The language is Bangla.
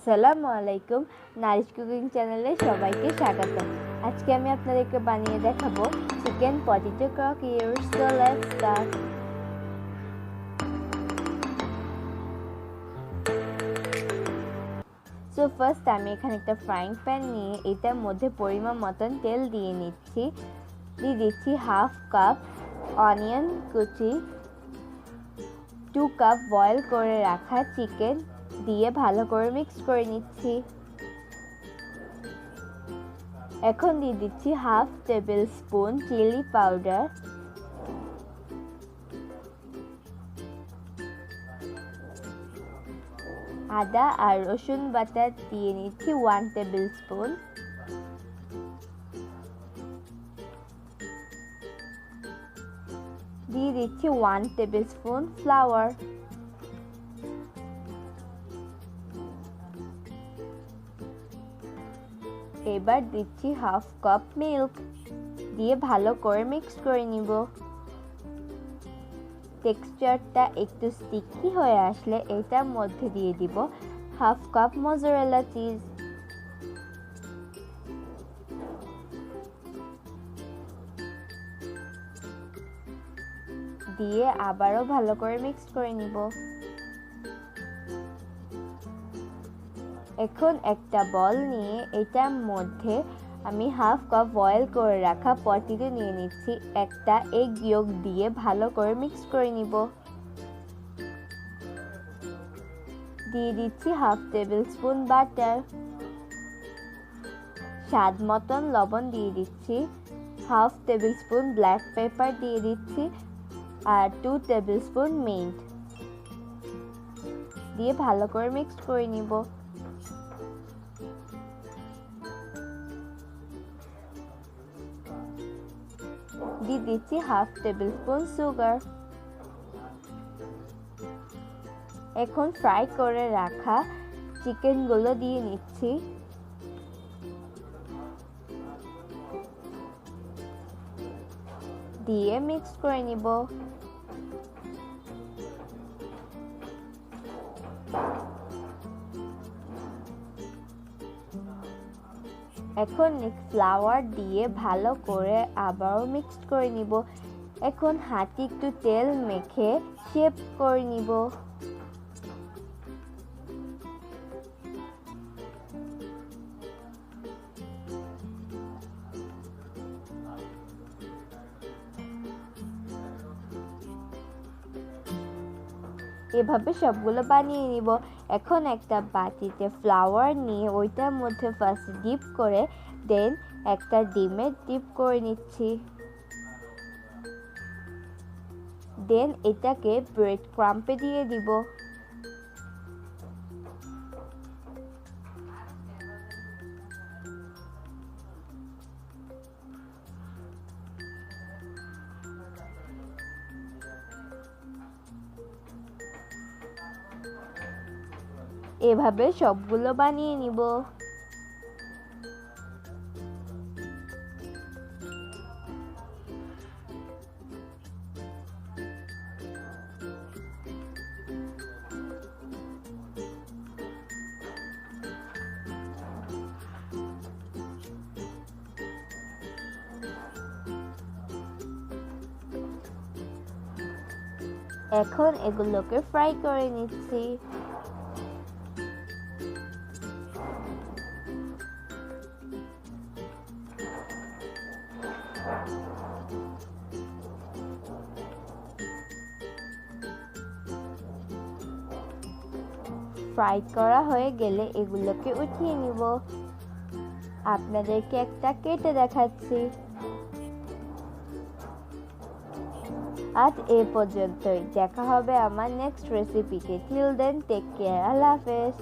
আসসালামু আলাইকুম, নারিশ কুকিং চ্যানেলে সবাইকে স্বাগত। আজকে আমি আপনাদেরকে বানিয়ে দেখাবো chicken potato croquettes. So let's start. So first আমি এখানে একটা ফ্রাইং প্যান নিয়ে এটার মধ্যে পরিমাণ মতন তেল দিয়ে দিচ্ছি হাফ কাপ অনিয়ন কুচি, 2 কাপ বয়েল করে রাখা চিকেন দিয়ে ভালো করে মিক্স করে নিচ্ছি। এখন দিয়ে দিচ্ছি half tablespoon chilli powder, আদা আর রসুন বাটা দিয়ে নিচ্ছি 1 টেবিল স্পুন, দিয়ে দিচ্ছি 1 টেবিল স্পুন ফ্লাওয়ার, এবার দিচ্ছি হাফ কাপ মিল্ক দিয়ে ভালো করে মিক্স করে নিব। টেক্সচারটা একটু স্টিকি হয়ে আসলে এটার মধ্যে দিয়ে দিব হাফ কাপ মজারেলা চিজ, দিয়ে আবারও ভালো করে মিক্স করে নিব। এখন একটা বল নিয়ে এটার মধ্যে আমি হাফ কাপ বয়েল করে রাখা পটেটো নিয়ে নিচ্ছি, একটা এগ ইয়ক দিয়ে ভালো করে মিক্স করে নিব। দিয়ে দিচ্ছি হাফ টেবিল স্পুন বাটার, স্বাদ মতন লবণ দিয়ে দিচ্ছি, half table spoon black pepper দিয়ে দিচ্ছি আর 2 টেবিল স্পুন মিন্ট দিয়ে ভালো করে মিক্স করে নিব। দিয়ে দিচ্ছি হাফ টেবিল স্পুন সুগার। এখন ফ্রাই করে রাখা চিকেনগুলো দিয়ে নিচ্ছি, দিয়ে মিক্স করে নিব। এখন ফ্লাওয়ার দিয়ে ভালো করে আবারও মিক্স করে নিব। এখন হাতে একটু তেল মেখে শেপ করে নিব। এভাবে সবগুলো বানিয়ে নিব। এখন একটা বাটিতে ফ্লাওয়ার নিয়ে ওইটার মধ্যে ফার্স্ট ডিপ করে দেন একটা ডিমে ডিপ করে নিচ্ছি, দেন এটাকে ব্রেড ক্রাম্পে দিয়ে দিব। এভাবে সবগুলো বানিয়ে নিব। এখন এগুলোকে ফ্রাই করে নিচ্ছি। ফ্রাই করা হয়ে গেলে এগুলোকে উঠিয়ে নিব। আপনাদেরকে একটা কেটে দেখাচ্ছি। আজ এই পর্যন্তই, দেখা হবে আমার নেক্সট রেসিপিতে। টিল দেন টেক কেয়ার, আল্লাহ হাফেজ।